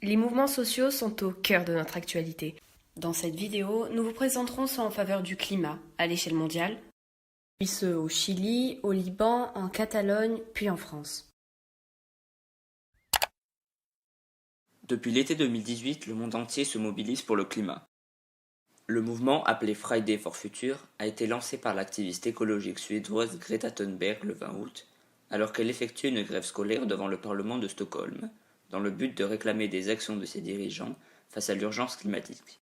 Les mouvements sociaux sont au cœur de notre actualité. Dans cette vidéo, nous vous présenterons ceux en faveur du climat à l'échelle mondiale, puis ceux au Chili, au Liban, en Catalogne, puis en France. Depuis l'été 2018, le monde entier se mobilise pour le climat. Le mouvement, appelé Friday for Future, a été lancé par l'activiste écologique suédoise Greta Thunberg le 20 août, alors qu'elle effectuait une grève scolaire devant le Parlement de Stockholm, dans le but de réclamer des actions de ses dirigeants face à l'urgence climatique.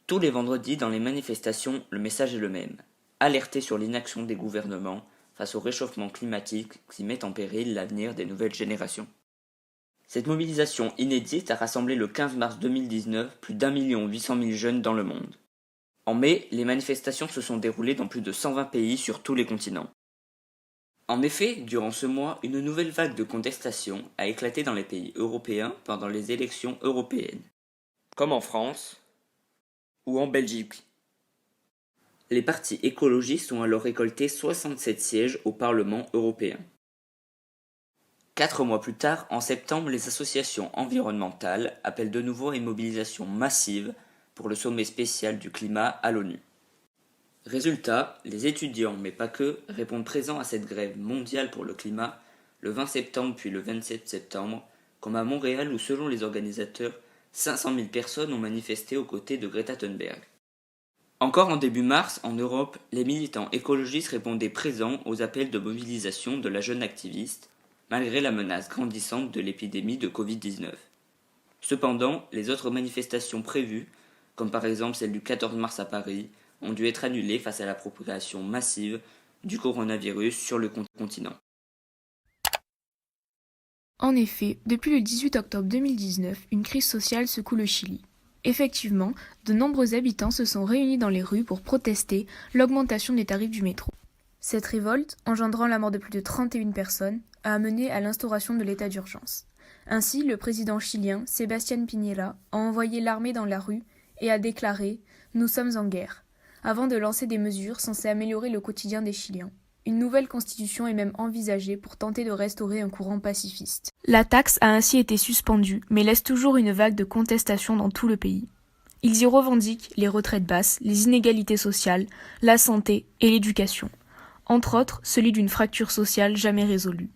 Tous les vendredis, dans les manifestations, le message est le même: alerter sur l'inaction des gouvernements face au réchauffement climatique qui met en péril l'avenir des nouvelles générations. Cette mobilisation inédite a rassemblé le 15 mars 2019 plus d'1,8 million jeunes dans le monde. En mai, les manifestations se sont déroulées dans plus de 120 pays sur tous les continents. En effet, durant ce mois, une nouvelle vague de contestation a éclaté dans les pays européens pendant les élections européennes, comme en France ou en Belgique. Les partis écologistes ont alors récolté 67 sièges au Parlement européen. 4 mois plus tard, en septembre, les associations environnementales appellent de nouveau à une mobilisation massive pour le sommet spécial du climat à l'ONU. Résultat, les étudiants, mais pas que, répondent présents à cette grève mondiale pour le climat le 20 septembre puis le 27 septembre, comme à Montréal où, selon les organisateurs, 500 000 personnes ont manifesté aux côtés de Greta Thunberg. Encore en début mars, en Europe, les militants écologistes répondaient présents aux appels de mobilisation de la jeune activiste, malgré la menace grandissante de l'épidémie de Covid-19. Cependant, les autres manifestations prévues, comme par exemple celle du 14 mars à Paris, ont dû être annulées face à la propagation massive du coronavirus sur le continent. En effet, depuis le 18 octobre 2019, une crise sociale secoue le Chili. Effectivement, de nombreux habitants se sont réunis dans les rues pour protester l'augmentation des tarifs du métro. Cette révolte, engendrant la mort de plus de 31 personnes, a amené à l'instauration de l'état d'urgence. Ainsi, le président chilien, Sebastián Piñera, a envoyé l'armée dans la rue et a déclaré « Nous sommes en guerre », avant de lancer des mesures censées améliorer le quotidien des Chiliens. Une nouvelle constitution est même envisagée pour tenter de restaurer un courant pacifiste. La taxe a ainsi été suspendue, mais laisse toujours une vague de contestation dans tout le pays. Ils y revendiquent les retraites basses, les inégalités sociales, la santé et l'éducation. Entre autres, celui d'une fracture sociale jamais résolue.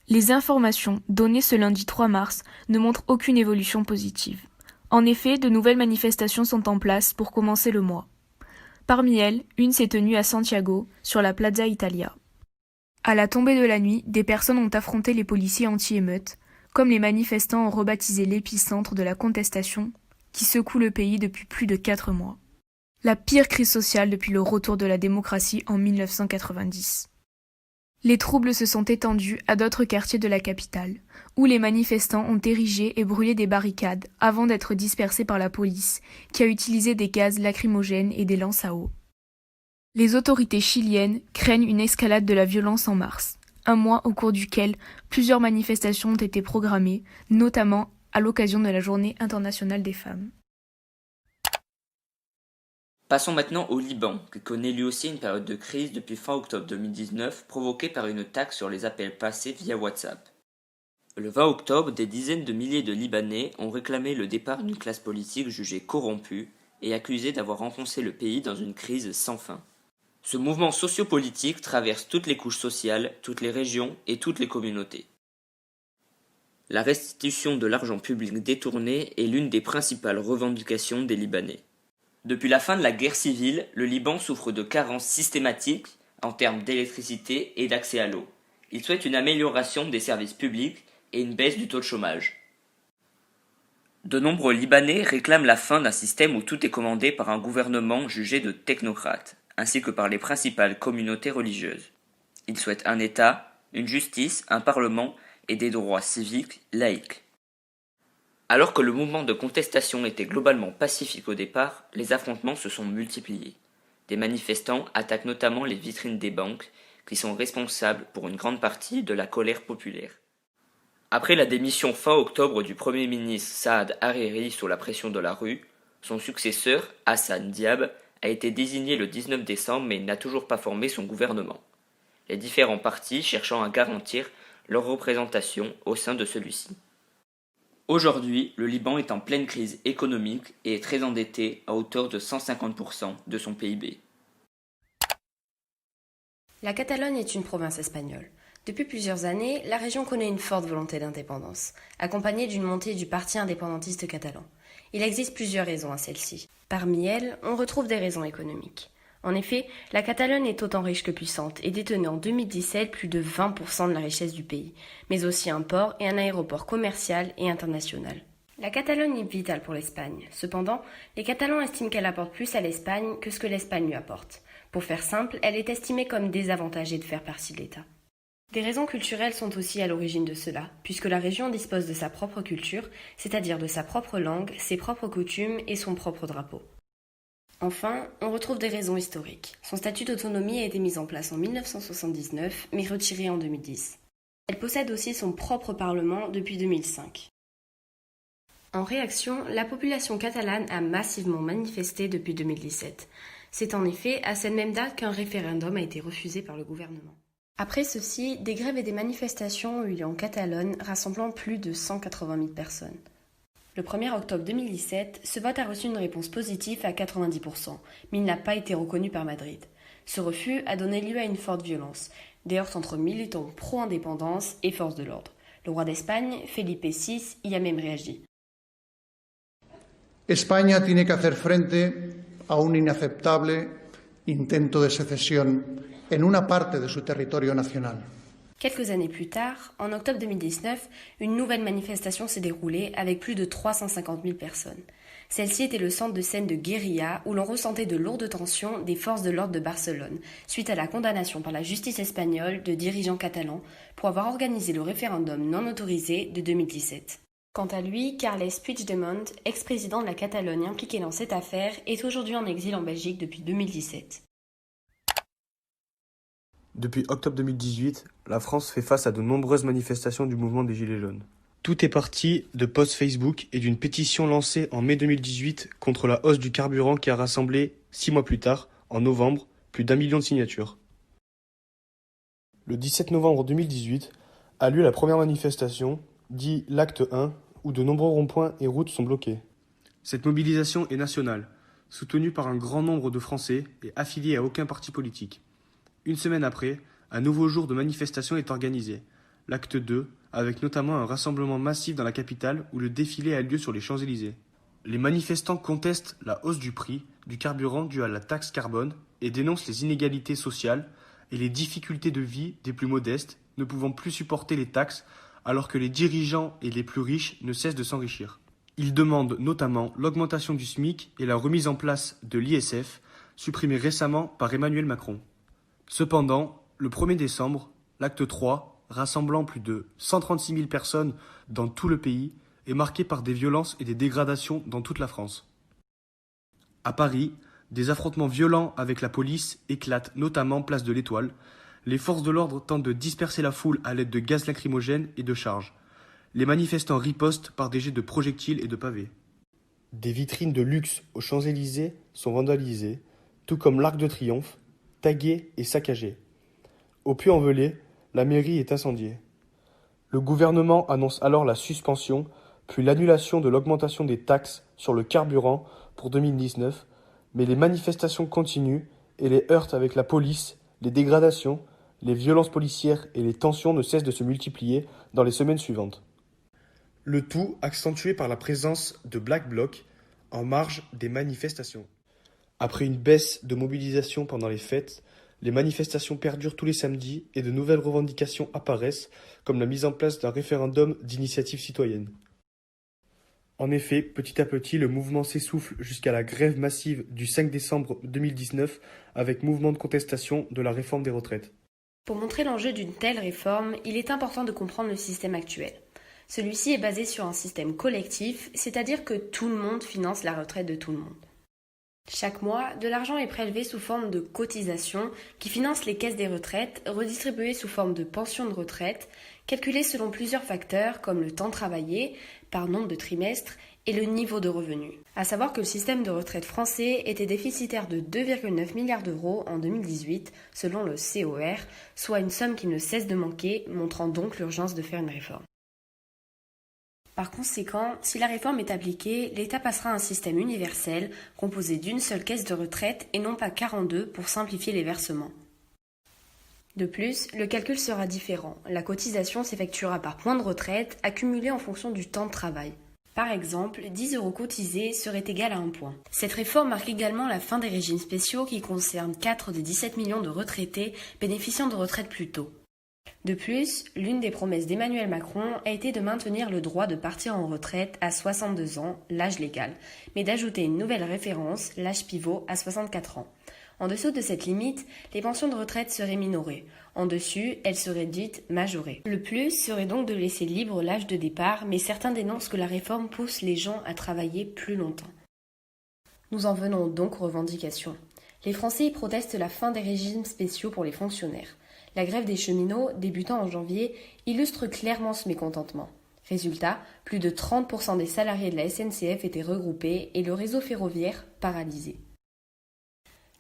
Les informations données ce lundi 3 mars ne montrent aucune évolution positive. En effet, de nouvelles manifestations sont en place pour commencer le mois. Parmi elles, une s'est tenue à Santiago, sur la Plaza Italia. À la tombée de la nuit, des personnes ont affronté les policiers anti-émeutes, comme les manifestants ont rebaptisé l'épicentre de la contestation, qui secoue le pays depuis plus de 4 mois. La pire crise sociale depuis le retour de la démocratie en 1990. Les troubles se sont étendus à d'autres quartiers de la capitale, où les manifestants ont érigé et brûlé des barricades avant d'être dispersés par la police, qui a utilisé des gaz lacrymogènes et des lances à eau. Les autorités chiliennes craignent une escalade de la violence en mars, un mois au cours duquel plusieurs manifestations ont été programmées, notamment à l'occasion de la Journée internationale des femmes. Passons maintenant au Liban, qui connaît lui aussi une période de crise depuis fin octobre 2019, provoquée par une taxe sur les appels passés via WhatsApp. Le 20 octobre, des dizaines de milliers de Libanais ont réclamé le départ d'une classe politique jugée corrompue et accusée d'avoir enfoncé le pays dans une crise sans fin. Ce mouvement sociopolitique traverse toutes les couches sociales, toutes les régions et toutes les communautés. La restitution de l'argent public détourné est l'une des principales revendications des Libanais. Depuis la fin de la guerre civile, le Liban souffre de carences systématiques en termes d'électricité et d'accès à l'eau. Il souhaite une amélioration des services publics et une baisse du taux de chômage. De nombreux Libanais réclament la fin d'un système où tout est commandé par un gouvernement jugé de technocrate, ainsi que par les principales communautés religieuses. Ils souhaitent un État, une justice, un parlement et des droits civiques laïques. Alors que le mouvement de contestation était globalement pacifique au départ, les affrontements se sont multipliés. Des manifestants attaquent notamment les vitrines des banques, qui sont responsables pour une grande partie de la colère populaire. Après la démission fin octobre du Premier ministre Saad Hariri sous la pression de la rue, son successeur, Hassan Diab, a été désigné le 19 décembre mais n'a toujours pas formé son gouvernement. Les différents partis cherchant à garantir leur représentation au sein de celui-ci. Aujourd'hui, le Liban est en pleine crise économique et est très endetté à hauteur de 150% de son PIB. La Catalogne est une province espagnole. Depuis plusieurs années, la région connaît une forte volonté d'indépendance, accompagnée d'une montée du parti indépendantiste catalan. Il existe plusieurs raisons à celle-ci. Parmi elles, on retrouve des raisons économiques. En effet, la Catalogne est autant riche que puissante et détenait en 2017 plus de 20% de la richesse du pays, mais aussi un port et un aéroport commercial et international. La Catalogne est vitale pour l'Espagne. Cependant, les Catalans estiment qu'elle apporte plus à l'Espagne que ce que l'Espagne lui apporte. Pour faire simple, elle est estimée comme désavantagée de faire partie de l'État. Des raisons culturelles sont aussi à l'origine de cela, puisque la région dispose de sa propre culture, c'est-à-dire de sa propre langue, ses propres coutumes et son propre drapeau. Enfin, on retrouve des raisons historiques. Son statut d'autonomie a été mis en place en 1979, mais retiré en 2010. Elle possède aussi son propre parlement depuis 2005. En réaction, la population catalane a massivement manifesté depuis 2017. C'est en effet à cette même date qu'un référendum a été refusé par le gouvernement. Après ceci, des grèves et des manifestations ont eu lieu en Catalogne, rassemblant plus de 180 000 personnes. Le 1er octobre 2017, ce vote a reçu une réponse positive à 90%, mais il n'a pas été reconnu par Madrid. Ce refus a donné lieu à une forte violence, des heurts entre militants pro-indépendance et forces de l'ordre. Le roi d'Espagne, Felipe VI, y a même réagi. España tiene que hacer frente a un inaceptable intento de secesión en una parte de su territorio nacional. Quelques années plus tard, en octobre 2019, une nouvelle manifestation s'est déroulée avec plus de 350 000 personnes. Celle-ci était le centre de scène de guérilla où l'on ressentait de lourdes tensions des forces de l'ordre de Barcelone, suite à la condamnation par la justice espagnole de dirigeants catalans pour avoir organisé le référendum non autorisé de 2017. Quant à lui, Carles Puigdemont, ex-président de la Catalogne impliqué dans cette affaire, est aujourd'hui en exil en Belgique depuis 2017. Depuis octobre 2018, la France fait face à de nombreuses manifestations du mouvement des Gilets jaunes. Tout est parti de posts Facebook et d'une pétition lancée en mai 2018 contre la hausse du carburant qui a rassemblé, 6 mois plus tard, en novembre, plus d'1 million de signatures. Le 17 novembre 2018 a lieu la première manifestation, dit l'acte 1, où de nombreux ronds-points et routes sont bloqués. Cette mobilisation est nationale, soutenue par un grand nombre de Français et affiliée à aucun parti politique. Une semaine après, un nouveau jour de manifestation est organisé, l'acte 2, avec notamment un rassemblement massif dans la capitale où le défilé a lieu sur les Champs-Élysées. Les manifestants contestent la hausse du prix du carburant due à la taxe carbone et dénoncent les inégalités sociales et les difficultés de vie des plus modestes, ne pouvant plus supporter les taxes alors que les dirigeants et les plus riches ne cessent de s'enrichir. Ils demandent notamment l'augmentation du SMIC et la remise en place de l'ISF, supprimée récemment par Emmanuel Macron. Cependant, le 1er décembre, l'acte 3, rassemblant plus de 136 000 personnes dans tout le pays, est marqué par des violences et des dégradations dans toute la France. À Paris, des affrontements violents avec la police éclatent notamment place de l'Étoile. Les forces de l'ordre tentent de disperser la foule à l'aide de gaz lacrymogène et de charges. Les manifestants ripostent par des jets de projectiles et de pavés. Des vitrines de luxe aux Champs-Élysées sont vandalisées, tout comme l'Arc de Triomphe, tagué et saccagé. Au Puy-en-Velay, la mairie est incendiée. Le gouvernement annonce alors la suspension, puis l'annulation de l'augmentation des taxes sur le carburant pour 2019, mais les manifestations continuent et les heurts avec la police, les dégradations, les violences policières et les tensions ne cessent de se multiplier dans les semaines suivantes. Le tout accentué par la présence de Black Bloc en marge des manifestations. Après une baisse de mobilisation pendant les fêtes, les manifestations perdurent tous les samedis et de nouvelles revendications apparaissent, comme la mise en place d'un référendum d'initiative citoyenne. En effet, petit à petit, le mouvement s'essouffle jusqu'à la grève massive du 5 décembre 2019 avec mouvement de contestation de la réforme des retraites. Pour montrer l'enjeu d'une telle réforme, il est important de comprendre le système actuel. Celui-ci est basé sur un système collectif, c'est-à-dire que tout le monde finance la retraite de tout le monde. Chaque mois, de l'argent est prélevé sous forme de cotisations qui financent les caisses des retraites, redistribuées sous forme de pensions de retraite, calculées selon plusieurs facteurs comme le temps travaillé, par nombre de trimestres et le niveau de revenu. À savoir que le système de retraite français était déficitaire de 2,9 milliards d'euros en 2018, selon le COR, soit une somme qui ne cesse de manquer, montrant donc l'urgence de faire une réforme. Par conséquent, si la réforme est appliquée, l'État passera à un système universel composé d'une seule caisse de retraite et non pas 42 pour simplifier les versements. De plus, le calcul sera différent. La cotisation s'effectuera par point de retraite accumulé en fonction du temps de travail. Par exemple, 10 € cotisés seraient égal à 1 point. Cette réforme marque également la fin des régimes spéciaux qui concernent 4 des 17 millions de retraités bénéficiant de retraite plus tôt. De plus, l'une des promesses d'Emmanuel Macron a été de maintenir le droit de partir en retraite à 62 ans, l'âge légal, mais d'ajouter une nouvelle référence, l'âge pivot, à 64 ans. En dessous de cette limite, les pensions de retraite seraient minorées. En dessus, elles seraient dites majorées. Le plus serait donc de laisser libre l'âge de départ, mais certains dénoncent que la réforme pousse les gens à travailler plus longtemps. Nous en venons donc aux revendications. Les Français y protestent la fin des régimes spéciaux pour les fonctionnaires. La grève des cheminots, débutant en janvier, illustre clairement ce mécontentement. Résultat, plus de 30% des salariés de la SNCF étaient regroupés et le réseau ferroviaire paralysé.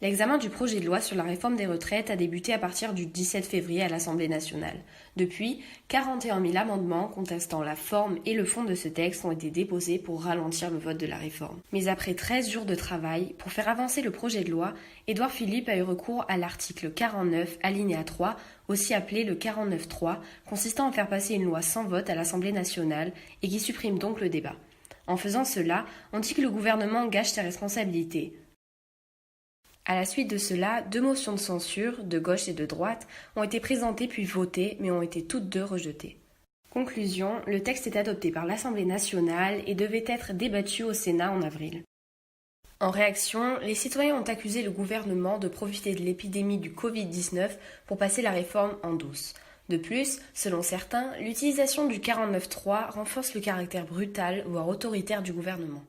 L'examen du projet de loi sur la réforme des retraites a débuté à partir du 17 février à l'Assemblée nationale. Depuis, 41 000 amendements contestant la forme et le fond de ce texte ont été déposés pour ralentir le vote de la réforme. Mais après 13 jours de travail, pour faire avancer le projet de loi, Édouard Philippe a eu recours à l'article 49, alinéa 3, aussi appelé le 49.3, consistant à faire passer une loi sans vote à l'Assemblée nationale et qui supprime donc le débat. En faisant cela, on dit que le gouvernement gâche ses responsabilités. À la suite de cela, 2 motions de censure, de gauche et de droite, ont été présentées puis votées, mais ont été toutes deux rejetées. Conclusion, le texte est adopté par l'Assemblée nationale et devait être débattu au Sénat en avril. En réaction, les citoyens ont accusé le gouvernement de profiter de l'épidémie du Covid-19 pour passer la réforme en douce. De plus, selon certains, l'utilisation du 49.3 renforce le caractère brutal, voire autoritaire du gouvernement.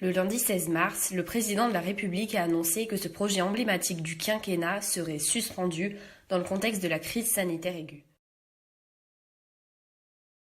Le lundi 16 mars, le président de la République a annoncé que ce projet emblématique du quinquennat serait suspendu dans le contexte de la crise sanitaire aiguë.